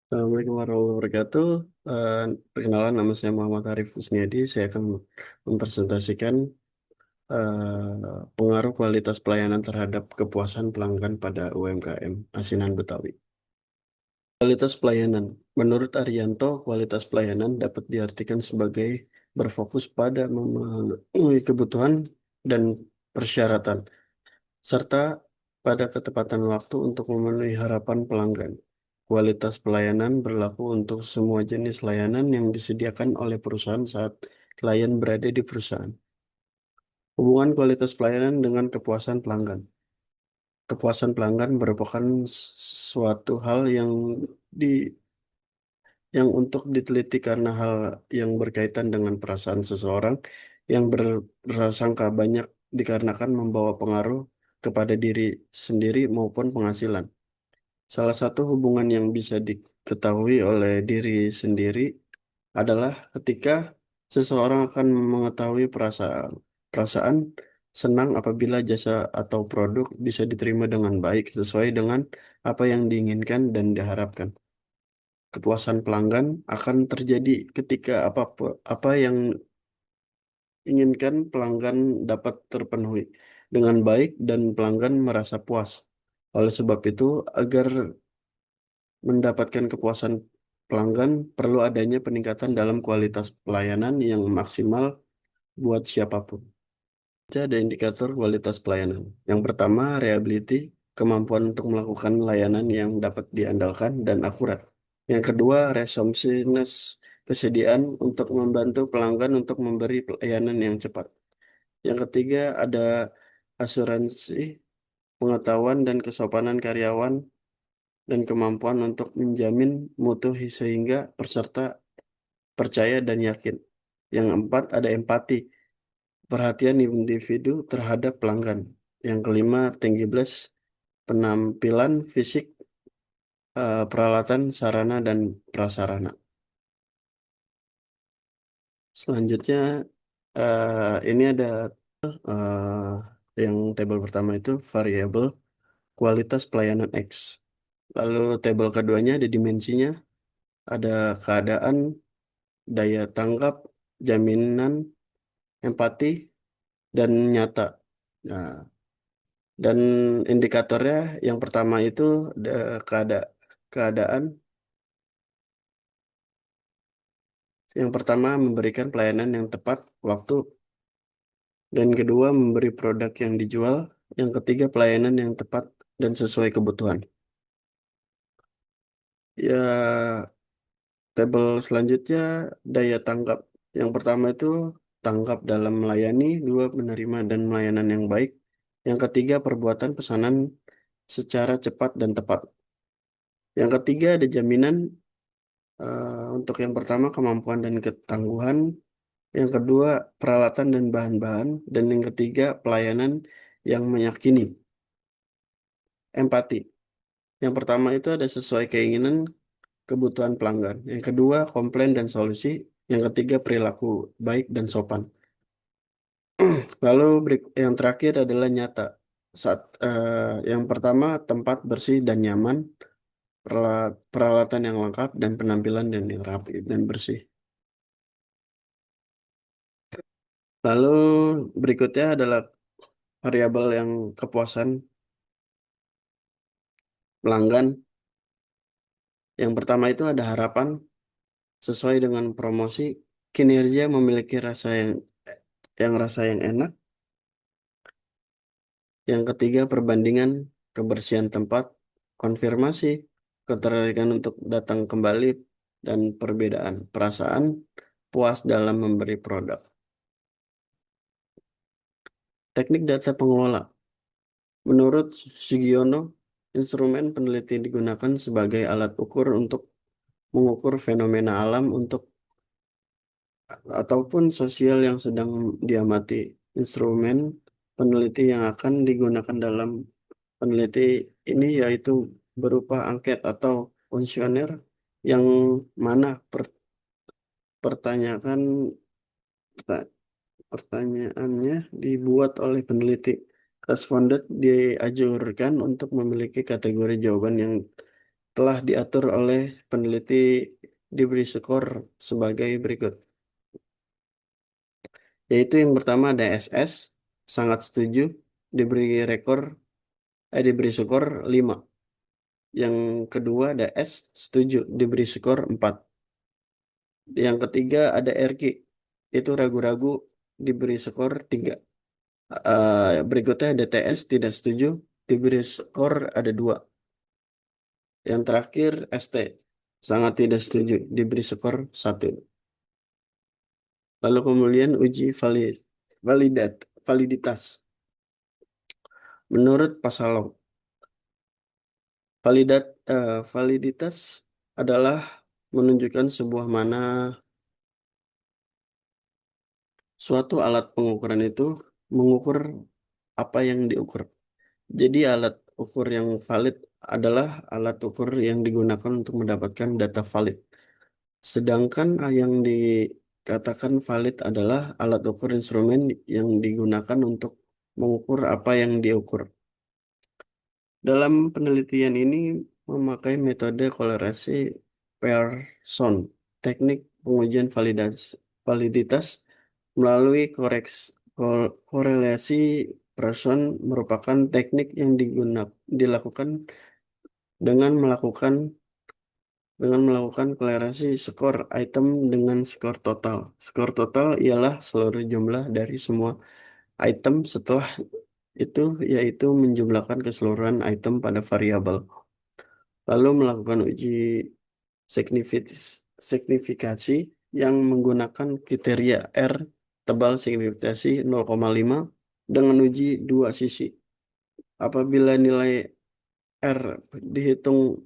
Assalamualaikum warahmatullahi wabarakatuh. Perkenalan, nama saya Muhammad Arif Kusniadi. Saya akan mempresentasikan pengaruh kualitas pelayanan terhadap kepuasan pelanggan pada UMKM Asinan Betawi. Kualitas pelayanan. Menurut Arianto, kualitas pelayanan dapat diartikan sebagai berfokus pada memenuhi kebutuhan dan persyaratan, serta pada ketepatan waktu untuk memenuhi harapan pelanggan. Kualitas pelayanan berlaku untuk semua jenis layanan yang disediakan oleh perusahaan saat klien berada di perusahaan. Hubungan kualitas pelayanan dengan kepuasan pelanggan. Kepuasan pelanggan merupakan suatu hal di yang untuk diteliti karena hal yang berkaitan dengan perasaan seseorang yang berprasangka banyak dikarenakan membawa pengaruh kepada diri sendiri maupun penghasilan. Salah satu hubungan yang bisa diketahui oleh diri sendiri adalah ketika seseorang akan mengetahui perasaan senang apabila jasa atau produk bisa diterima dengan baik sesuai dengan apa yang diinginkan dan diharapkan. Kepuasan pelanggan akan terjadi ketika apa yang inginkan pelanggan dapat terpenuhi dengan baik dan pelanggan merasa puas. Oleh sebab itu, agar mendapatkan kepuasan pelanggan, perlu adanya peningkatan dalam kualitas pelayanan yang maksimal buat siapapun. Jadi ada indikator kualitas pelayanan. Yang pertama, reliability, kemampuan untuk melakukan layanan yang dapat diandalkan dan akurat. Yang kedua, responsiveness, kesediaan untuk membantu pelanggan untuk memberi pelayanan yang cepat. Yang ketiga, ada asuransi, pengetahuan dan kesopanan karyawan dan kemampuan untuk menjamin mutu sehingga peserta percaya dan yakin. Yang empat, ada empati, perhatian individu terhadap pelanggan. Yang kelima, tinggi belas, penampilan fisik, peralatan, sarana, dan prasarana. Selanjutnya, ini ada yang tabel pertama itu variabel kualitas pelayanan X. Lalu tabel keduanya ada dimensinya, ada keadaan, daya tanggap, jaminan, empati, dan nyata. Nah, dan indikatornya yang pertama itu keadaan, yang pertama memberikan pelayanan yang tepat waktu, dan kedua memberi produk yang dijual, yang ketiga pelayanan yang tepat dan sesuai kebutuhan. Ya, tabel selanjutnya daya tanggap. Yang pertama itu tanggap dalam melayani, dua menerima dan melayanan yang baik. Yang ketiga perbuatan pesanan secara cepat dan tepat. Yang ketiga ada jaminan untuk yang pertama kemampuan dan ketangguhan, yang kedua peralatan dan bahan-bahan, dan yang ketiga pelayanan yang meyakini. Empati. Yang pertama itu ada sesuai keinginan kebutuhan pelanggan. Yang kedua komplain dan solusi. Yang ketiga perilaku baik dan sopan. Lalu yang terakhir adalah nyata. Yang pertama tempat bersih dan nyaman, peralatan yang lengkap dan penampilan dan yang rapi dan bersih. Lalu berikutnya adalah variabel yang kepuasan pelanggan. Yang pertama itu ada harapan sesuai dengan promosi, kinerja memiliki rasa yang enak. Yang ketiga perbandingan kebersihan tempat, konfirmasi, ketertarikan untuk datang kembali dan perbedaan perasaan puas dalam memberi produk. Teknik data pengelola. Menurut Sugiono, instrumen peneliti digunakan sebagai alat ukur untuk mengukur fenomena alam ataupun sosial yang sedang diamati. Instrumen peneliti yang akan digunakan dalam peneliti ini yaitu berupa angket atau kuesioner yang mana pertanyaan pertanyaannya dibuat oleh peneliti. Responded diajurkan untuk memiliki kategori jawaban yang telah diatur oleh peneliti diberi skor sebagai berikut. Yaitu yang pertama ada SS, sangat setuju, diberi rekor, diberi skor 5. Yang kedua ada S, setuju, diberi skor 4. Yang ketiga ada RG, itu ragu-ragu, diberi skor 3. Berikutnya ada TS, tidak setuju, diberi skor ada 2. Yang terakhir ST, sangat tidak setuju, diberi skor 1. Lalu kemudian uji validitas. Menurut Pasalong, validitas adalah menunjukkan sebuah mana suatu alat pengukuran itu mengukur apa yang diukur. Jadi alat ukur yang valid adalah alat ukur yang digunakan untuk mendapatkan data valid. Sedangkan yang dikatakan valid adalah alat ukur instrumen yang digunakan untuk mengukur apa yang diukur. Dalam penelitian ini memakai metode kolerasi Pearson, teknik pengujian validitas melalui korelasi Pearson merupakan teknik yang dilakukan dengan melakukan kolerasi skor item dengan skor total. Skor total ialah seluruh jumlah dari semua item setelah itu, yaitu menjumlahkan keseluruhan item pada variabel. Lalu melakukan uji signifikasi yang menggunakan kriteria R tebal signifikasi 0,5 dengan uji dua sisi. Apabila nilai R dihitung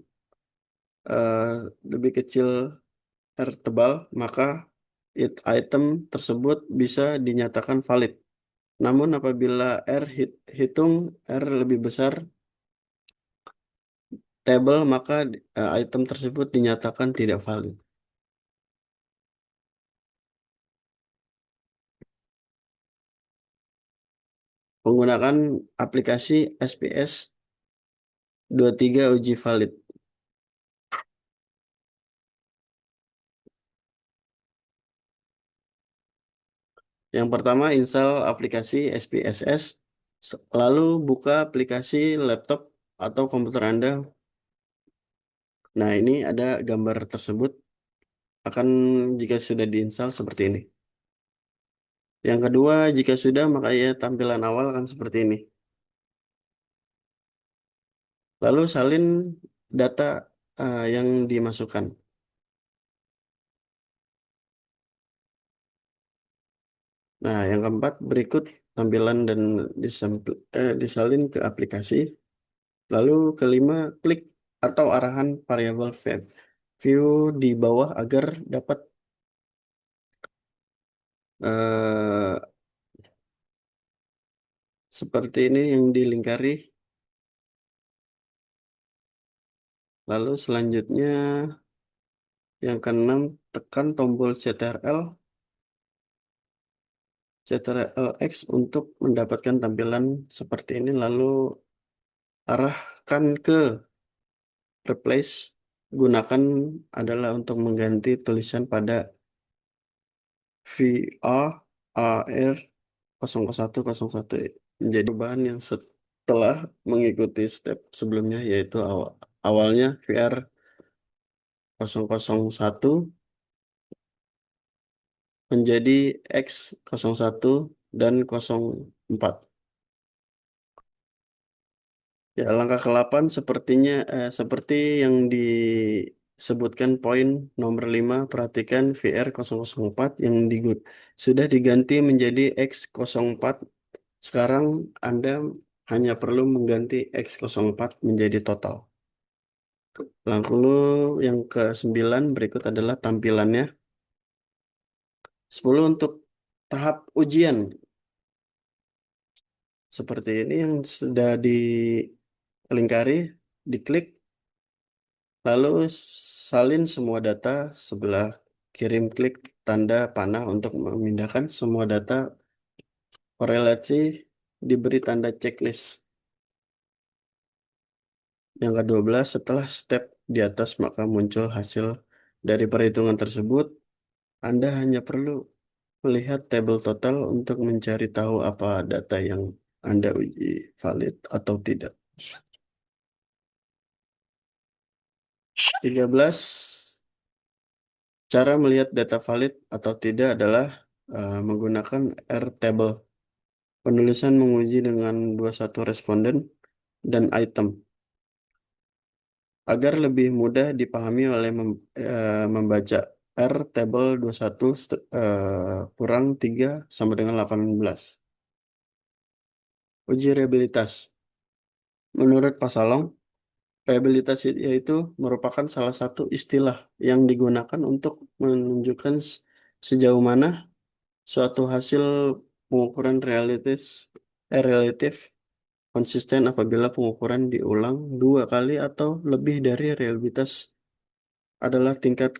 eh, lebih kecil R tebal, maka item tersebut bisa dinyatakan valid. Namun apabila hitung R lebih besar table, maka item tersebut dinyatakan tidak valid. Menggunakan aplikasi SPS 23 uji valid. Yang pertama, install aplikasi SPSS, lalu buka aplikasi laptop atau komputer Anda. Nah, ini ada gambar tersebut akan jika sudah diinstal seperti ini. Yang kedua, jika sudah, maka ya tampilan awal akan seperti ini. Lalu salin data yang dimasukkan. Nah, yang keempat, berikut tampilan dan disalin ke aplikasi. Lalu kelima, klik atau arahan variabel view di bawah agar dapat eh, seperti ini yang dilingkari. Lalu selanjutnya yang keenam, tekan tombol CTRL X untuk mendapatkan tampilan seperti ini. Lalu arahkan ke replace. Gunakan adalah untuk mengganti tulisan pada VAR0101 menjadi perubahan yang setelah mengikuti step sebelumnya, yaitu awalnya VR001 menjadi X01 dan 04. Ya, langkah ke-8 seperti yang disebutkan poin nomor 5, perhatikan VR004 yang sudah diganti menjadi X04. Sekarang Anda hanya perlu mengganti X04 menjadi total. Lalu yang ke-9 berikut adalah tampilannya. 10 untuk tahap ujian. Seperti ini yang sudah dilingkari, diklik, lalu salin semua data sebelah kirim klik tanda panah untuk memindahkan semua data korelasi diberi tanda checklist. Yang ke-12, setelah step di atas maka muncul hasil dari perhitungan tersebut. Anda hanya perlu melihat tabel total untuk mencari tahu apa data yang Anda uji valid atau tidak. 13. Cara melihat data valid atau tidak adalah menggunakan R-table. Penulisan menguji dengan 21 responden dan item. Agar lebih mudah dipahami oleh membaca R table 21 kurang 3 sama dengan 18. Uji reliabilitas. Menurut Pasalong, reliabilitas yaitu merupakan salah satu istilah yang digunakan untuk menunjukkan sejauh mana suatu hasil pengukuran relatif konsisten apabila pengukuran diulang 2 kali atau lebih dari reliabilitas adalah tingkat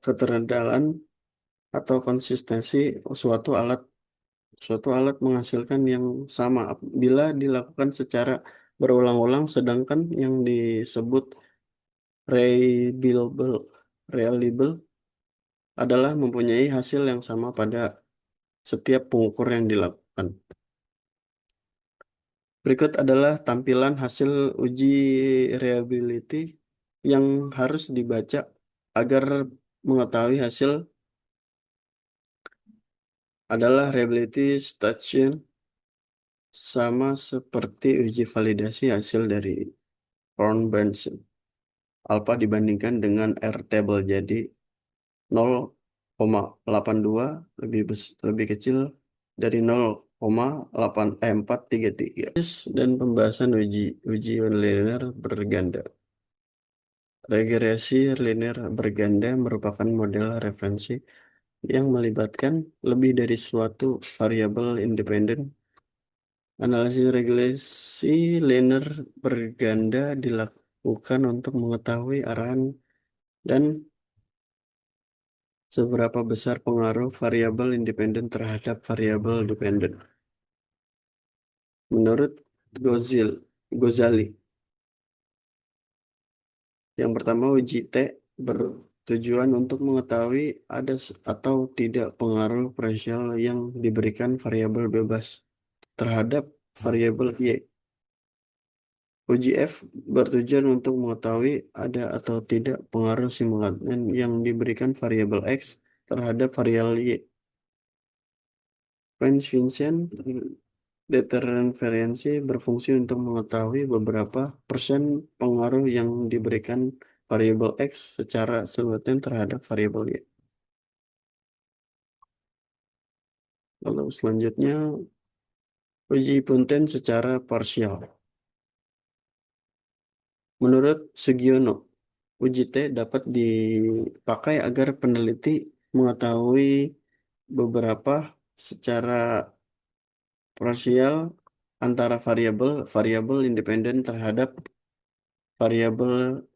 keterdalan atau konsistensi suatu alat suatu alat menghasilkan yang sama bila dilakukan secara berulang-ulang, sedangkan yang disebut reliable reliable adalah mempunyai hasil yang sama pada setiap pengukur yang dilakukan. Berikut adalah tampilan hasil uji reliability yang harus dibaca agar mengetahui hasil adalah reliability station sama seperti uji validasi hasil dari Crown-Benson. Alpha dibandingkan dengan R-table jadi 0,82 lebih kecil dari 0,433. Dan pembahasan uji linear berganda. Regresi linear berganda merupakan model referensi yang melibatkan lebih dari suatu variabel independen. Analisis regresi linear berganda dilakukan untuk mengetahui arahan dan seberapa besar pengaruh variabel independen terhadap variabel dependen. Menurut Gozali, yang pertama uji T bertujuan untuk mengetahui ada atau tidak pengaruh parsial yang diberikan variabel bebas terhadap variabel Y. Uji F bertujuan untuk mengetahui ada atau tidak pengaruh simultan yang diberikan variabel X terhadap variabel Y. Vincent deterrent variansi berfungsi untuk mengetahui beberapa persen pengaruh yang diberikan variabel X secara simultan terhadap variabel Y. Lalu selanjutnya uji punten secara parsial. Menurut Sugiono, uji T dapat dipakai agar peneliti mengetahui beberapa secara parsial antara variabel independen terhadap variabel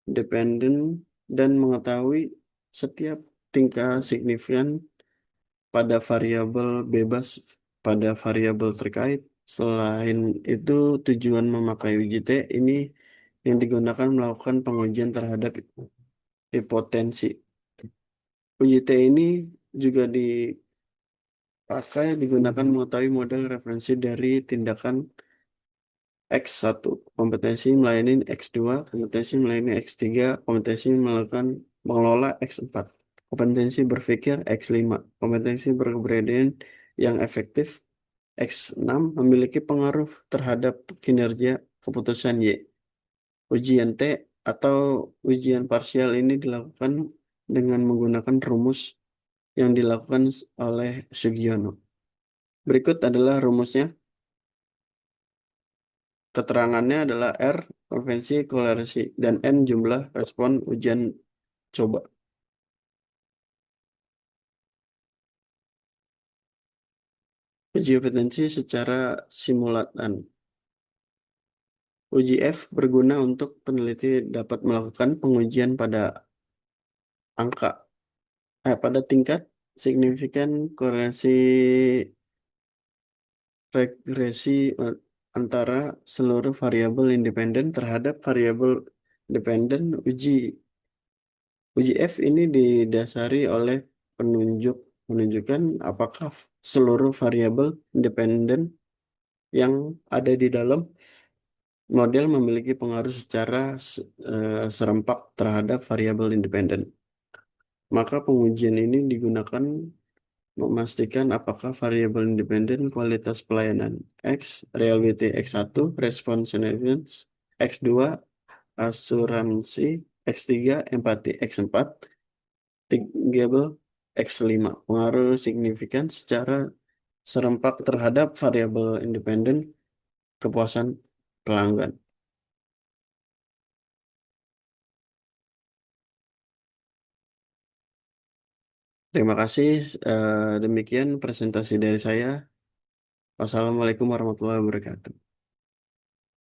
dependen dan mengetahui setiap tingkah signifikan pada variabel bebas pada variabel terkait. Selain itu, tujuan memakai uji T ini yang digunakan melakukan pengujian terhadap hipotensi. Uji T ini juga digunakan mengetahui model referensi dari tindakan X1, kompetensi melayani X2, kompetensi melayani X3, kompetensi melakukan mengelola X4, kompetensi berpikir X5, kompetensi berkepribadian yang efektif X6 memiliki pengaruh terhadap kinerja keputusan Y. Ujian T atau ujian parsial ini dilakukan dengan menggunakan rumus yang dilakukan oleh Sugiono. Berikut adalah rumusnya. Keterangannya adalah R, konvensi kolerasi, dan N jumlah respon ujian coba. Uji kompetensi secara simultan. Uji F berguna untuk peneliti dapat melakukan pengujian angka, pada tingkat signifikan korelasi regresi antara seluruh variabel independen terhadap variabel dependen. Uji F ini didasari oleh penunjuk menunjukkan apakah seluruh variabel independen yang ada di dalam model memiliki pengaruh secara serempak terhadap variabel independen. Maka pengujian ini digunakan memastikan apakah variabel independen kualitas pelayanan X, reliability X1, responsiveness X2, asuransi X3, empati X4, tangible X5. Pengaruh signifikan secara serempak terhadap variabel independen kepuasan pelanggan. Terima kasih. Demikian presentasi dari saya. Wassalamualaikum warahmatullahi wabarakatuh.